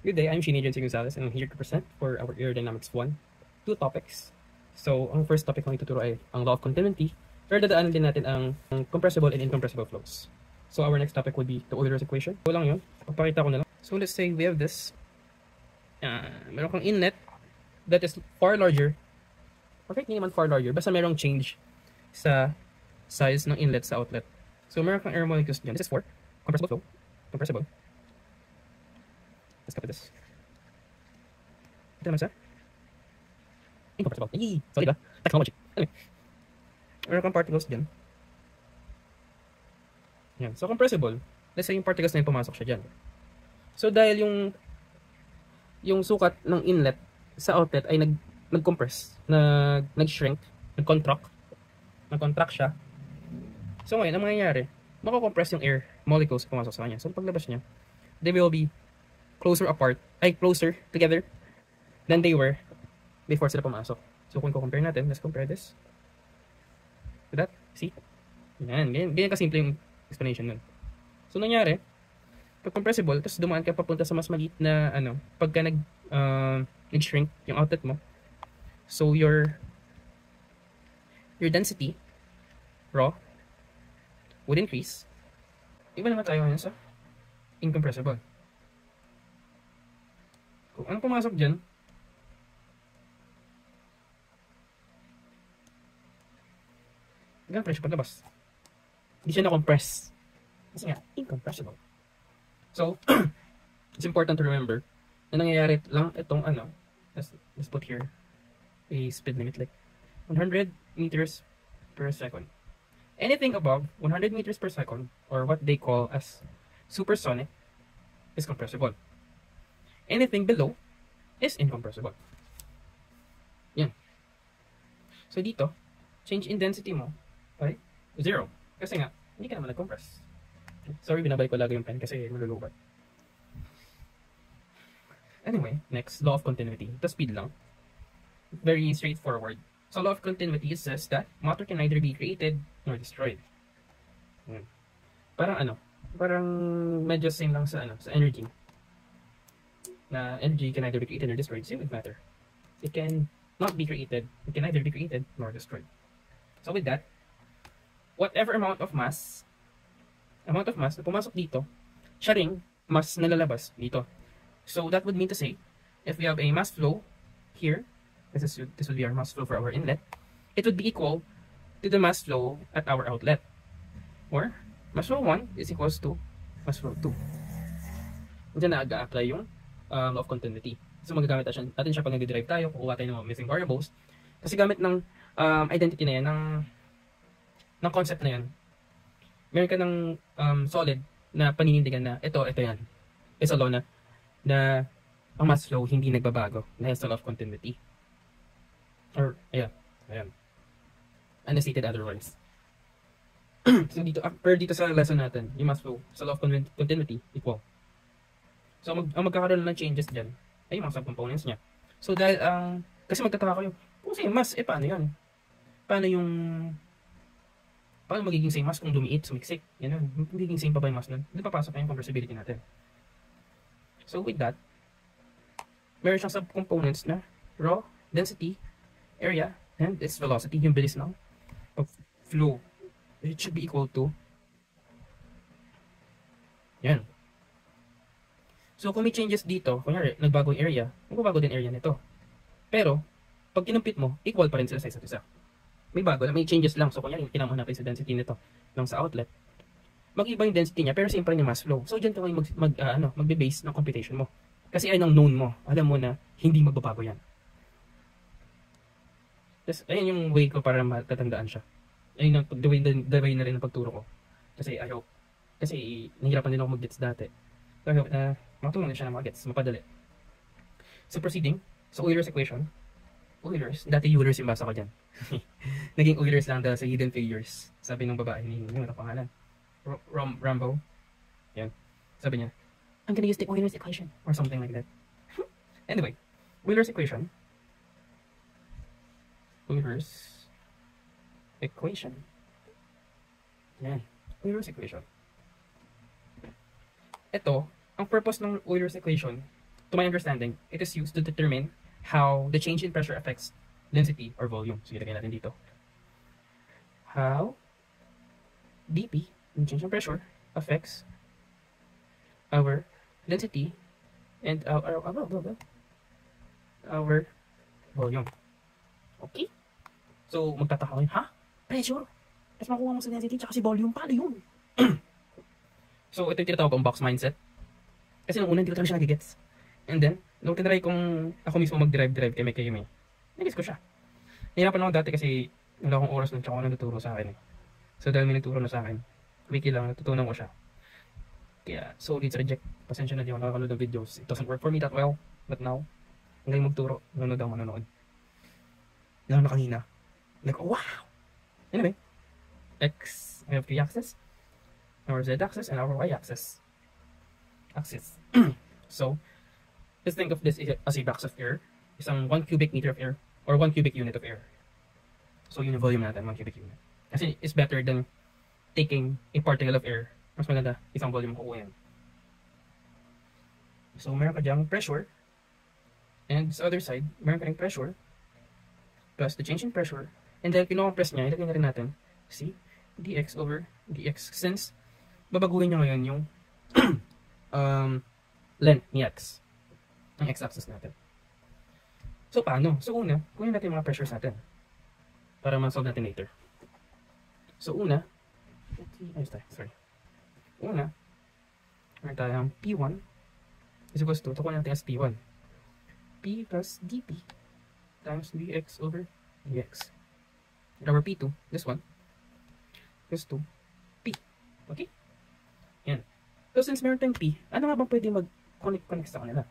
Good day, I'm Shini Jensi Gonzalez and I'm here to present for our Aerodynamics 1, 2 topics. So, ang first topic na ituturo ay ang law of continuity, pero dadaanan din natin ang compressible and incompressible flows. So, our next topic would be the Euler's equation. So lang yun, papakita ko na lang. So, let's say we have this. Meron kang inlet that is far larger. Okay, hindi naman far larger, basta merong change sa size ng inlet sa outlet. So, meron kang air molecules dyan. This is for compressible flow. Compressible. Let's copy this. Ito naman sa incompressible. Yee! Sorry ba? Technology. Anyway. Meron kang particles dyan. Yan. So, compressible. Let's say yung particles na yung pumasok siya dyan. So, dahil yung sukat ng inlet sa outlet ay nag-compress, nag-shrink, nag-contract siya. So, ngayon, ang mangyayari, mako-compress yung air molecules na pumasok sa kanya. So, paglabas niya, they will be closer together than they were before sila pumasok. So, kung compare natin, let's compare this to that. See? Yan. Ganyan kasimple yung explanation nun. So, nangyari, pag compressible, tapos dumaan ka papunta sa mas maliit na, pagka nag-shrink yung outlet mo. So, your density, raw, would increase. Iba naman tayo ngayon sa incompressible. Kung anong pumasok dyan, ganun pressure paglabas. Hindi siya na-compress. Kasi nga, incompressible. So, it's important to remember na nangyayari lang itong let's put here a speed limit like 100 meters per second. Anything above 100 meters per second, or what they call as supersonic, is compressible. Anything below is incompressible. Yan. So dito, change in density mo ay 0. Kasi nga, hindi ka naman nag-compress. Sorry, binabalik ko lagi yung pen kasi malulubat. Anyway, next, law of continuity. Ito speed lang. Very straightforward. So law of continuity says that matter can neither be created nor destroyed. Yan. Parang medyo same lang sa energy. Na energy can neither be created nor destroyed. Same with matter. It can not be created. It can neither be created nor destroyed. So with that, whatever amount of mass na pumasok dito, siya ring mass na lalabas dito. So that would mean to say, if we have a mass flow here, this would be our mass flow for our inlet, it would be equal to the mass flow at our outlet. Or, mass flow 1 is equals to mass flow 2. Diyan na aga-apply yung law of continuity. So magagamit natin siya pag nag-derive tayo, kukuha tayo ng mga missing variables. Kasi gamit ng identity na yan, ng concept na yan, meron ka ng solid na paninindigan na ito yan. It's a law na ang mass flow hindi nagbabago dahil sa law of continuity. Or, ayan. Unstated otherwise. So dito sa lesson natin, yung mass flow sa law of continuity equal. So, ang magkakaroon ng changes dyan ay yung mga subcomponents niya. So, dahil, kasi magtataka kayo, kung same mass, paano yun? Paano magiging same mass kung lumiit, sumiksik? Yan yun. Magiging same pa ba yung mass nun? Hindi papasok na yung compressibility natin. So, with that, meron siyang subcomponents na raw, density, area, and its velocity, yung bilis ng flow. It should be equal to yan. So, kung may changes dito, kunyari, nagbago yung area, magbabago din area nito. Pero, pag kinumpit mo, equal pa rin sila sa isa't isa. May changes lang. So, kunyari, kinamon natin sa density nito ng sa outlet. Mag-iba yung density niya, pero same pa rin yung mass flow. So, dyan ka magbe-base ng computation mo. Kasi ay ng known mo. Alam mo na hindi magbabago yan. Tapos, ayun yung way ko para matatandaan siya. Ayun yung the way na rin ang pagturo ko. Kasi, I hope. Kasi, nahihirapan din ako mag-gets dati. So, I hope na matulungan din siya na mag-gets. Mapadali. So, proceeding. So, Euler's equation. Dati Euler's yung basa ko dyan. Naging Euler's lang dahil sa hidden figures. Sabi ng babae, hindi mo na pangalan. Rambo. Yan. Sabi niya, I'm gonna use the Euler's equation. Or something like that. Anyway, Euler's equation. Yan. Euler's equation. Ito, ang purpose ng Euler's equation To my understanding, it is used to determine how the change in pressure affects density or volume. So, ilagay natin dito. How dP, yung change in pressure, affects our density and our volume. Okay? So, magtataka kayo, ha? Pressure? Tapos makuha mo sa density tsaka si volume, paano yun? So, ito yung tinatawag kong box mindset. Kasi nung una, hindi ko talaga siya nagigets. And then, nung tinry kong ako mismo mag-derive keme, nagigets ko siya. Nahirapan ako dati kasi wala akong oras nun tsaka wala nagtuturo sa akin eh. So, dahil may nagturo na sa akin, wiki lang, natutunan ko siya. Kaya, so, it's reject. Pasensya na di ako nakakanood ng videos. It doesn't work for me that well. But now, hanggang magturo, nanonood ako manonood. Lalo na kanina. Like, oh, wow! Anyway, X, we have 3 axes. Our Z axis and our Y axis. So, let's think of this as a box of air. Isang 1 cubic meter of air or 1 cubic unit of air. So, yun yung volume natin, 1 cubic unit. Kasi it's better than taking a particle of air. Mas maganda, isang volume kukuha yan. So, meron ka dyang pressure. And sa other side, meron ka rin pressure plus the change in pressure. And dahil pinocompress niya, ilagay na rin natin si dx over dx. Since babaguhin niya ngayon yung length ni x. Ang x-axis natin. So, paano? So, una, kunin natin yung mga pressures natin para ma-solve natin later. So, una, una, meron tayong P1 is equals to, kunin natin as P1. P plus dP times dx over dx. And our P2, this one, is to P. Okay? Yan. So, since meron tayong P, ano nga bang pwede mag-connect sa kanila?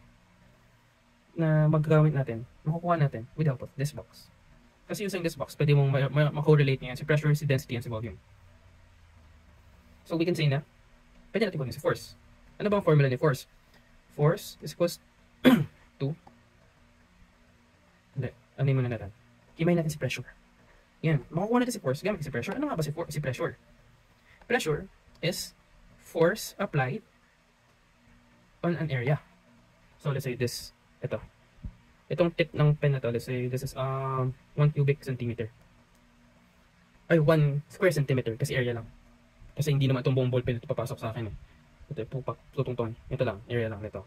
Na maggamit natin, makukuha natin with the help of this box. Kasi using this box, pwede mong ma-correlate niya si pressure, si density, and si volume. So, we can say na, pwede natin kunin si force. Ano bang formula ni force? Force is equals to, ano muna natin? Himay natin si pressure. Yan, makukuha natin si force, gamit si pressure. Ano nga ba si pressure? Pressure is force applied on an area. So, let's say this, ito. Itong tip ng pen na to, let's say this is 1 cubic centimeter. Ay, 1 square centimeter kasi area lang. Kasi hindi naman itong buong ball pen ito papasok sa akin eh. Ito, tutungtong. Ito lang, area lang nito.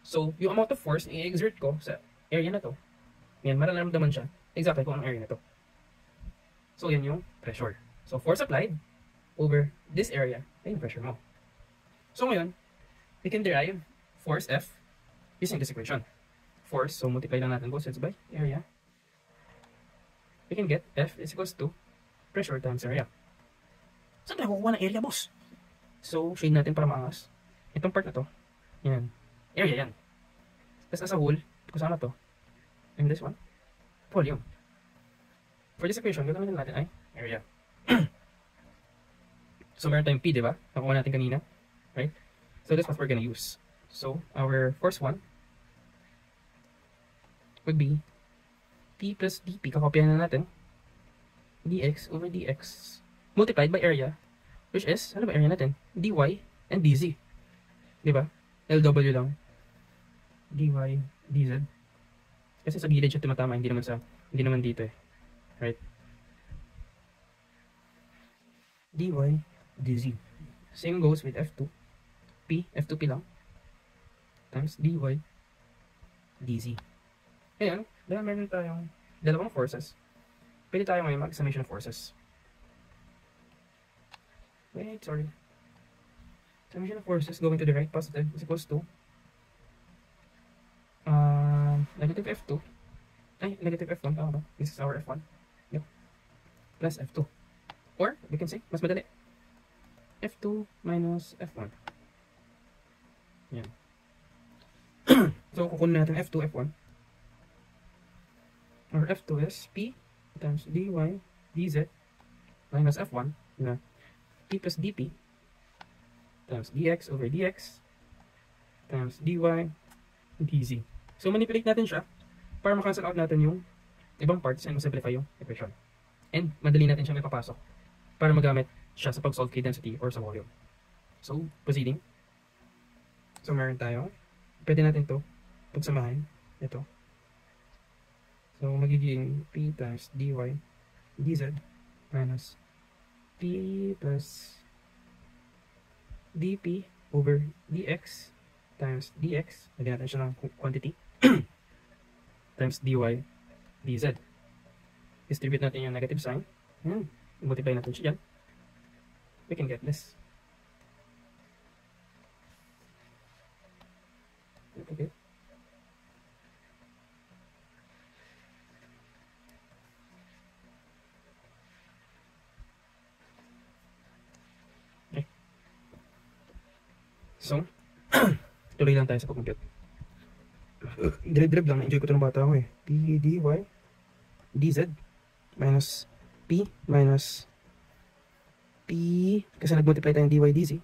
So, yung amount of force i-exert ko sa area na to, yan, mararamdaman siya exactly kung anong area na to. So, yan yung pressure. So, force applied over this area, ay yung pressure mo. So, ngayon, we can derive force F using this equation. Force, so multiply lang natin both sides by area. We can get F is equals to pressure times area. Saan tayo kukuha ng area, boss? So, shade natin para maangas. Itong part na to, yan, area yan. Tapos as a whole, kasama to, and this one, volume. For this equation, gagamitin natin ay area. So, meron tayong P, di ba? Nakuha natin kanina. Right? So, that's what we're gonna use. So, our first one would be P plus dP. Kakopyahan na natin. dx over dx multiplied by area, which is, ano ba area natin? dy and dz. Di ba? LW lang. dy, dz. Kasi sa gilid siya tumatama, hindi naman dito eh. Right? dy, dz. Same goes with F2. F2P lang. Times dy, dz. Ayan, dahil meron tayong dalawang forces, pwede tayo ngayon mag-summation of forces. Wait, sorry. Summation of forces going to the right positive is equals to negative F2. Ay, negative F1. Tama ba? This is our F1. Yep. Plus F2. Or, we can say, mas madali. F2 minus F1. Yan. So, kukunin natin F2, F1. Or F2 is P times dy, dz minus F1. Na P plus dP times dx over dx times dy, dz. So, manipulate natin siya para makancel out natin yung ibang parts and simplify yung equation. And, madali natin siya may papasok para magamit siya sa pag-solve kay density or sa volume. So, proceeding. So, meron tayo. Pwede natin to pagsamahin. Ito. So, magiging P times dy dz minus P plus dP over dx times dx. Lagyan natin siya ng quantity. Times dy dz. Distribute natin yung negative sign. Yan. Multiply natin siya dyan. We can get this. Okay. Okay. So, tuloy lang tayo sa pag-compute. Drib-drib lang. Na-enjoy ko ito ng bata ko eh. P dy dz minus P minus P, kasi nag-multiply tayo ng dy dz.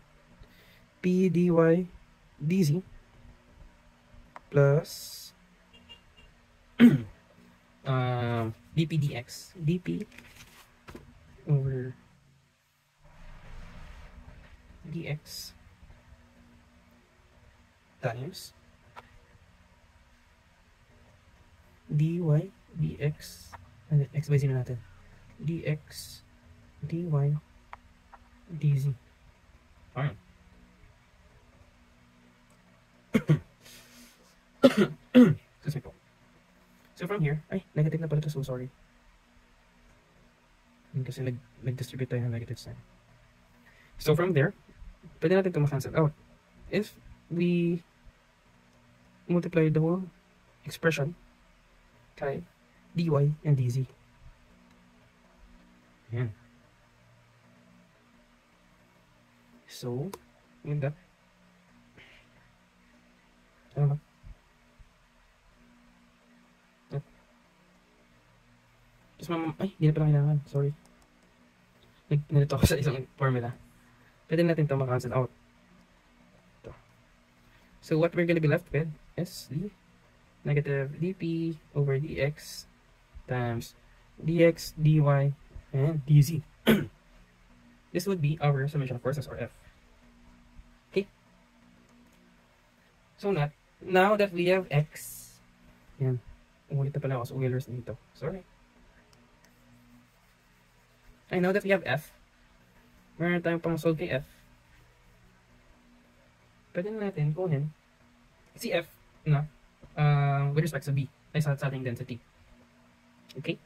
P dy dz plus dp dx. dp over dx times dy dx, and x by 0 natin, dx dy dz. Alright. Excuse me po. So from here, ay, negative na pala ito, so sorry. Kasi nag-distribute tayo ng negative sign. So from there, pwede natin ito ma-cancel out. If we multiply the whole expression kay dy and dz. Ayan. So, yun that. Ano ba? Tapos ay, hindi na pala kailangan. Sorry. Nalito ako sa isang formula. Pwede natin ito ma-cancel out. Ito. So, what we're gonna be left with is the negative dp over dx times dx, dy, and dz. This would be our summation of forces, or F. Okay? So now that we have x, yan. Umulit na pala ako sa Euler's dito. Sorry. I know that we have F. Meron tayong pang solve kay F. Pwede na natin kunin si F na with respect to B ay sa ating density. Okay?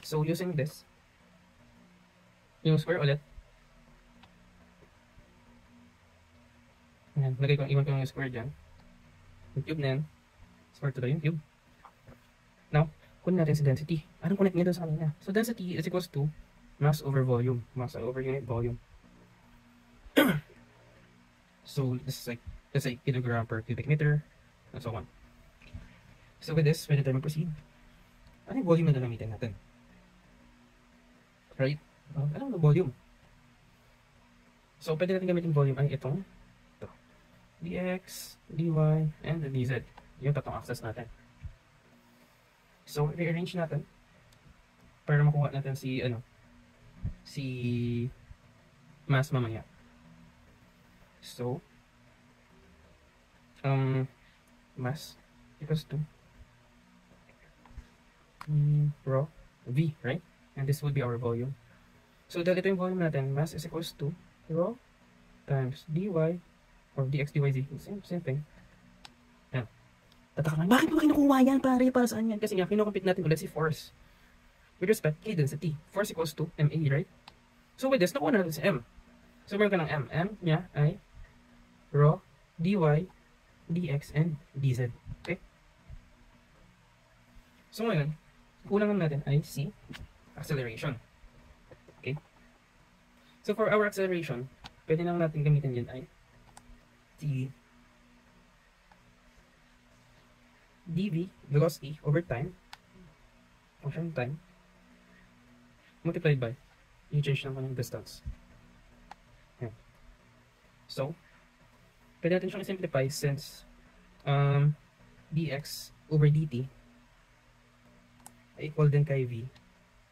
So using this, yung square ulit. Ayan, iwan ko yung square dyan. Yung cube na yan. Square to the yung cube. Now, kunin natin si density. Anong connect niya doon sa kanina? So density is equals to mass over volume. Mass over unit volume. So this is like, let's say, kilogram per cubic meter, and so on. So with this, pwede tayo mag-proceed. Ano yung volume na gagamitin natin? Right? Ano yung volume? So pwede natin gamitin volume ay itong ito. dx, dy, and the dz. Yung tatlong axis natin. So rearrange natin para makuha natin si mass mamaya. So mass equals to rho v, right? And this would be our volume. So dahil ito yung volume natin, mass is equals to rho times dy or dx dy z. Same thing. Yan. Tataka naman, bakit mo kinukuha yan pare? Para saan yan? Kasi nga, kinukompute natin ulit si force with respect kay density. Force equals to ma, right? So with this, nakuha na natin si m. So meron ka ng m. M niya ay rho dy dx and dz. Okay? So ngayon, kulangan natin ay si acceleration. Okay? So for our acceleration, pwede lang natin gamitin yan ay si dv, velocity over time, function time, multiplied by, i-change lang ko ng distance. Yan. So, pwede natin siyang simplify since dx over dt ay equal din kay v.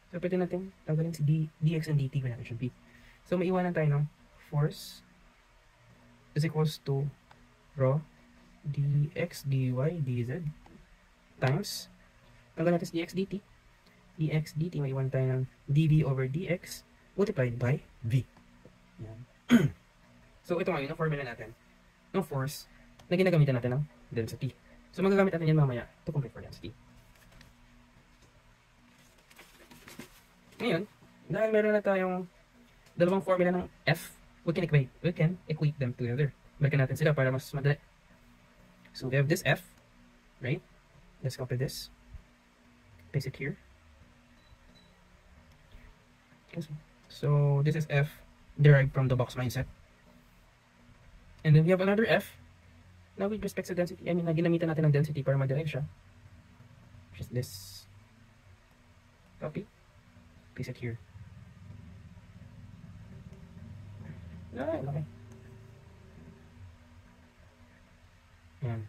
So, pwede natin tanggalin si dx and dt kung natin siya v. So, maiwanan tayo ng force is equals to rho dx dy dz times, tanggal natin sa dx dt, dx dt may 1 tayo ng dv over dx multiplied by v. Yan. So ito ngayon, yung formula natin ng force na ginagamitan natin ng density. So magagamit natin yan mamaya to complete for density. Ngayon, dahil meron na tayong dalawang formula ng F, we can equate them together. Balikan natin sila para mas madali. So we have this F, right? Let's copy this. Paste it here. So this is F derived from the box mindset. And then we have another F. Now with respect to density, I mean, na ginamitan natin ng density para ma-derive siya. Which is this. Copy. Paste it here. Okay. Yan.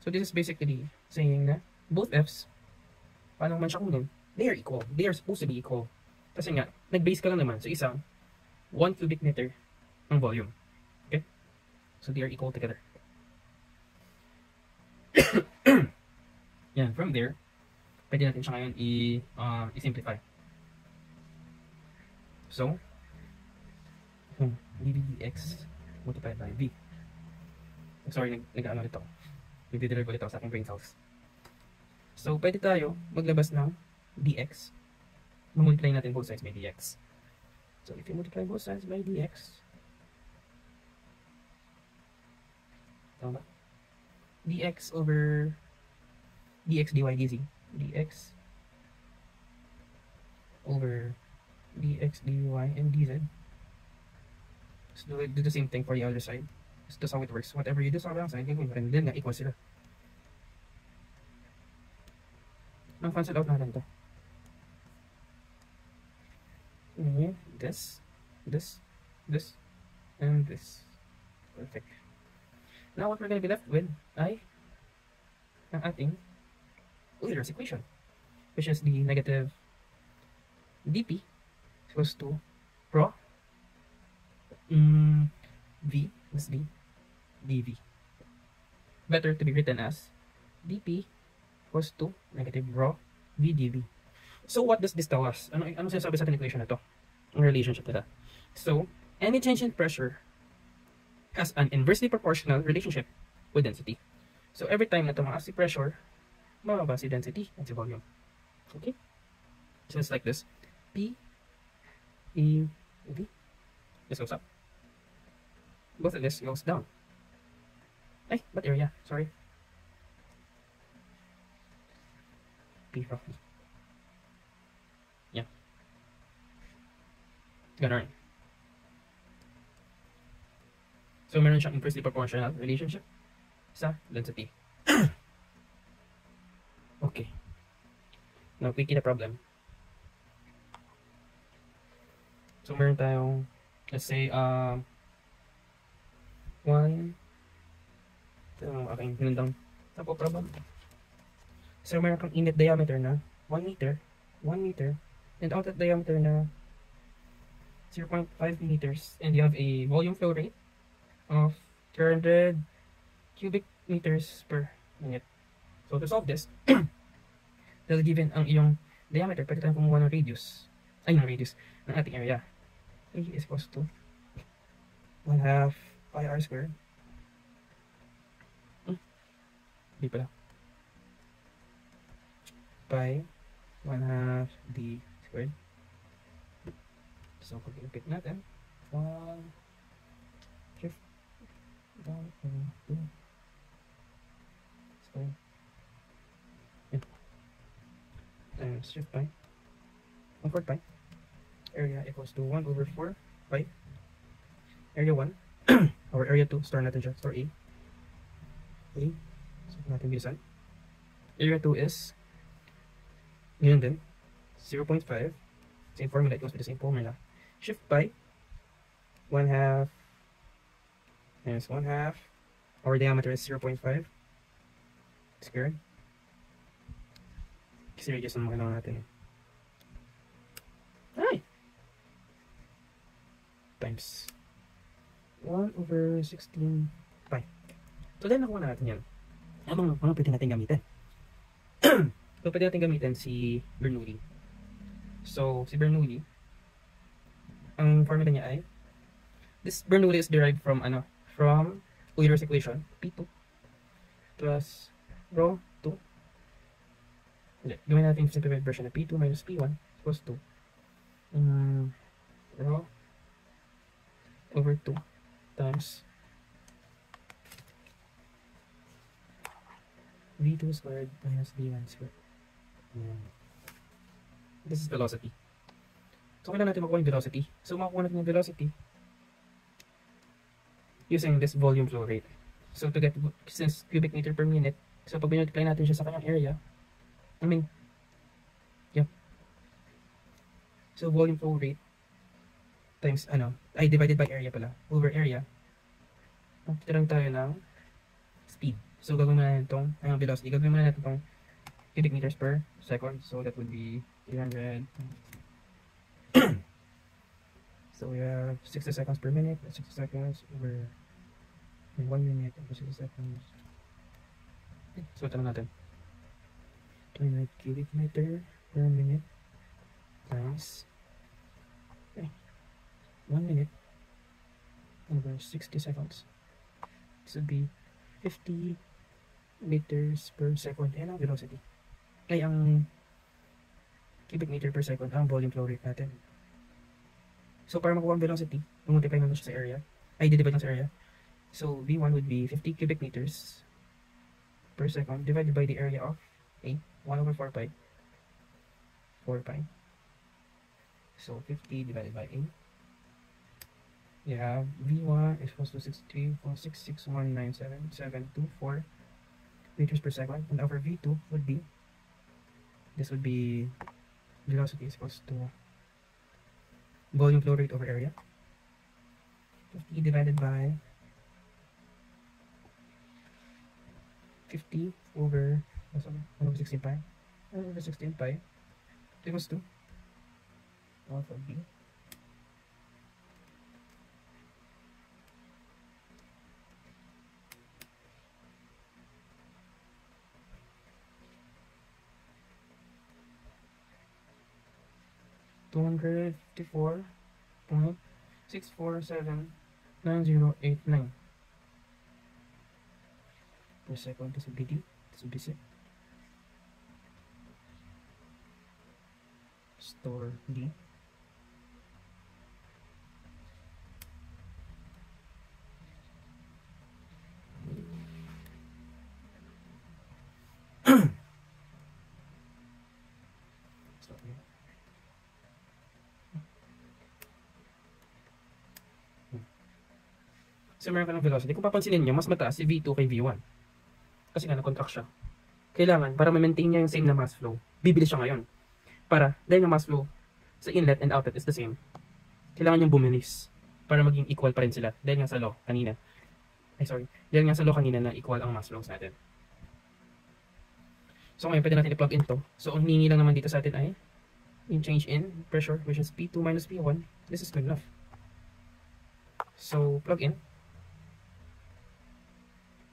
So this is basically saying na both F's, paano man siya kunin, they are equal. They are supposed to be equal. Kasi nga, nag-base ka lang naman sa isang 1 cubic meter ng volume. Okay? So they are equal together. Yan, from there, pwede natin siya ngayon i-simplify. So, dx multiplied by v. Sorry, nag-ano ulit ako. Nagdiderive ulit ako sa aking brain cells. So, pwede tayo maglabas ng dx. Multiply natin both sides by dx. So, if you multiply both sides by dx, tama ba? Dx over dx dy dz. Dx over dx dy and dz. So do the same thing for the other side. So that's how it works. Whatever you do sa kabilang side, gagawin mo rin. Then nga, equal sila. Ang cancel out natin to. Okay. This, and this. Perfect. Now what we're going to be left with ay ang ating Euler's equation, which is the negative dp equals to rho v plus d dv. Better to be written as dp equals to negative rho v dv. So what does this tell us? Ano sinasabi sa ating equation na to? Ang relationship nila. So, any change in pressure has an inversely proportional relationship with density. So every time na tumaas si pressure, mababa si density at si volume. Okay? So it's like this. P E V. This goes up. Both of this goes down. Ay, what area? Sorry. P roughly. Yeah. Ganun. So meron siyang inversely proportional relationship sa density. Okay. Now, quickly the problem. So meron tayong, let's say, ito ang aking hinandang sample problem. So meron kang inlet diameter na 1 meter, and outlet diameter na 0.5 meters, and you have a volume flow rate of 300 cubic meters per minute. So to solve this, dahil given ang iyong diameter, pwede tayong kumuha ng radius ng ating area. A is equals to 1/2 pi r squared. Di pala. Pi 1/2 d squared. So, pag i-repeat natin, 1 shift 1 2 squared. Times shift pi 1/4 pi. Area equals to 1/4 pi. Area 1 or area 2, store natin siya. Store A. So, natin bilisan. Area 2 is yun din. 0.5. Same formula. It goes with the same formula. Shift pi 1/2 is 1/2. Our diameter is 0.5 squared. Kasi radius ang makailangan natin. Ay! Times 1/16 pi. So dahil nakuha na natin yan, ano pwede natin gamitin? So pwede natin gamitin si Bernoulli. So si Bernoulli, ang formula niya ay, this Bernoulli is derived from from Euler's equation, P2 plus rho 2. Gawin natin yung simplified version na P2 minus P1 equals to rho over 2 times V2 squared minus V1 squared. This is velocity. So kailangan natin makuha yung velocity. So makuha natin yung velocity using this volume flow rate. So to get, since cubic meter per minute, so pag binultiply natin siya sa kanyang area, so volume flow rate times divided by area pala, over area, magtitirang tayo ng speed. So gagawin muna natin itong velocity, gagawin muna natin itong cubic meters per second. So that would be 300. So we have 60 seconds per minute, 60 seconds over 1 minute over 60 seconds. So ito na natin, 300 cubic meter per minute times 1 minute over 60 seconds. This would be 50 meters per second. Ayan ang velocity. Ay, ang cubic meter per second ang volume flow rate natin. So para makuha ang velocity, multiply naman siya sa area. Ay, divide lang sa area. So V1 would be 50 cubic meters per second divided by the area of 1 over 4 pi. 4 pi. So 50 divided by 8. You have V1 is equals to 63.66197.724 meters per second, and over V2 would be, this would be velocity is equals to volume flow rate over area, 50 divided by 50 over 16 pi, 1 over 16 pi equals to alpha B. $254.6479089 per second. This would be D. This would be C. Store D. So meron ka ng velocity. Kung papansinin nyo, mas mataas si V2 kay V1. Kasi nga, nag-contract siya. Kailangan, para ma-maintain niya yung same na mass flow, bibilis siya ngayon. Dahil yung mass flow sa inlet and outlet is the same, kailangan niyang bumilis para maging equal pa rin sila. Dahil nga sa law kanina. Dahil nga sa law kanina na equal ang mass flows natin. So ngayon, pwede natin i-plug in to. So ang hiningi lang naman dito sa atin ay yung change in pressure, which is P2 minus P1. This is good enough. So plug in.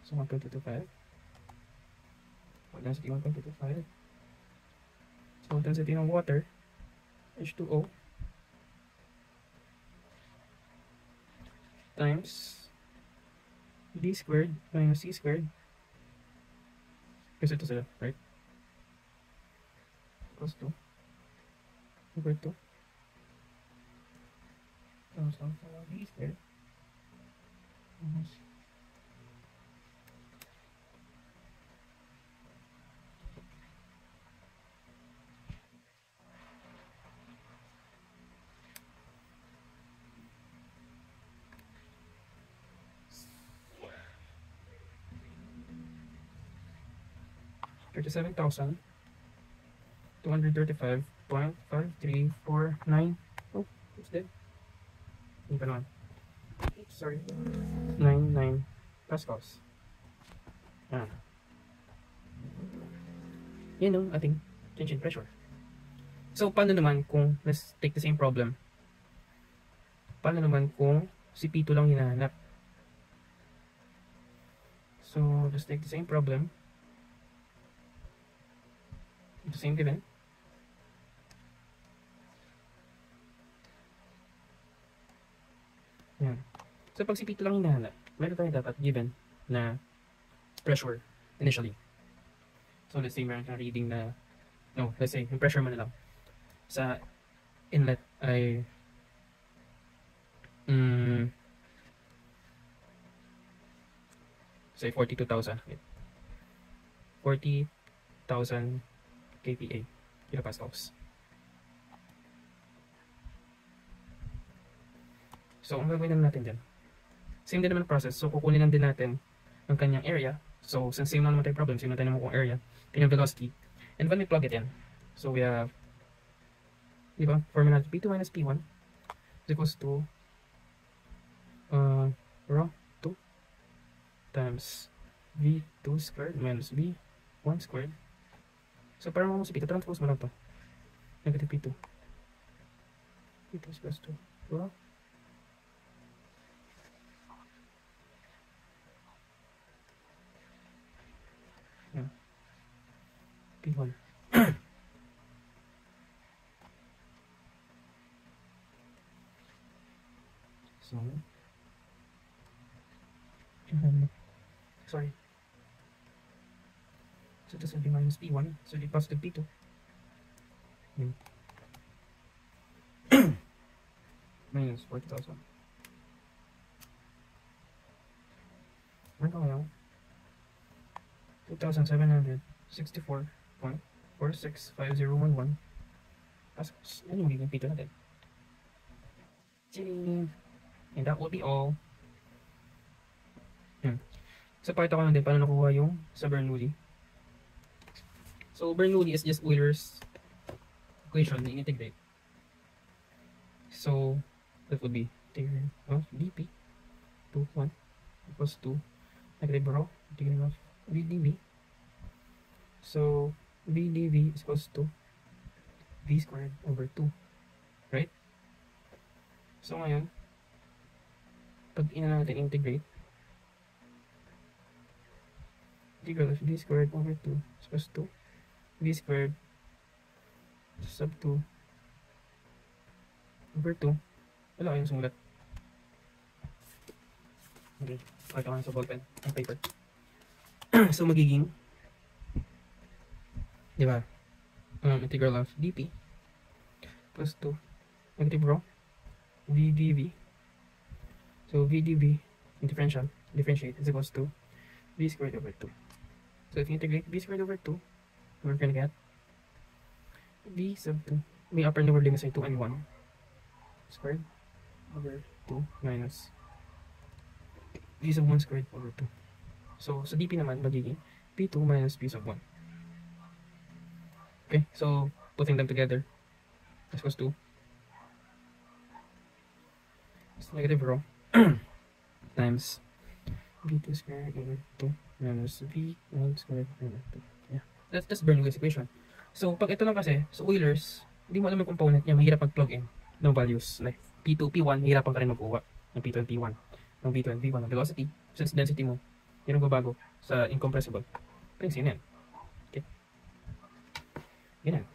So 1.225. Density 1.225. So density ng water, H2O, times D squared minus C squared. Kasi ito sila, right? Equals to over 2 times D squared minus $37,235.5349. Oh, what's that? Hindi pa naman. Sorry. 99 pascals. Yan ang ating change in pressure. So, paano naman kung, let's take the same problem. Paano naman kung si P2 lang hinahanap? So just take the same problem, the same given. Yan. So pag si P2 lang hinahanap, meron tayo dapat given na pressure initially. So let's say meron kang reading na, no, let's say yung pressure mo na lang sa inlet ay say 42,000. 40,000 kPa, kilopascals. So, ang gagawin naman natin dyan, same din naman ang process. So, kukunin lang din natin ang kanyang area. So, since same lang naman tayo problem, same lang tayo naman kung area, kanyang velocity. And when we plug it in, so we have, di ba, formula P2 minus P1 is equals to rho 2 times V2 squared minus V1 squared. So, para mo si P2, transpose mo lang to. Negative P2. P2 is equals to rho P1. So, sorry. So this will be minus P1, so the positive P2. Minus 40,000. Ano kaya? 2,764.465011 pascals. Ano yung magiging P2 natin? Ching! And that will be all. So, pakita ko lang din paano nakuha yung sa Bernoulli. So, Bernoulli is just Euler's equation na integrate. So, that would be integral of dp 1 equals to negative rho integral of v dv. So, v dv is equals to v squared over 2. Right? So, ngayon, pag ina natin integrate, integral of v squared over 2 is equals to v squared sub 2 over 2. Wala kayong sumulat. Okay, pakita ko na sa ballpen ang paper. So magiging, di ba, integral of dp plus 2 negative rho v dv. So v dv differentiate is equals to v squared over 2. So if you integrate v squared over 2, we're gonna get v sub 2. May upper and lower limits ay 2 and 1 squared over 2 minus v sub 1 squared over 2. So sa dp naman magiging p2 minus p sub 1. Okay, so putting them together is equals to negative rho times v2 squared over 2 minus v1 squared over 2. Yeah, that's Bernoulli's equation. So pag ito lang kasi, so Euler's, hindi mo alam yung component niya, mahirap mag-plug in ng values. Like P2, P1, hirapan ka rin magkuha ng P2 and P1. Ng V2 and V1, ng velocity, since density mo, yun ang babago sa incompressible. Pero yun yan. Okay. Ganyan.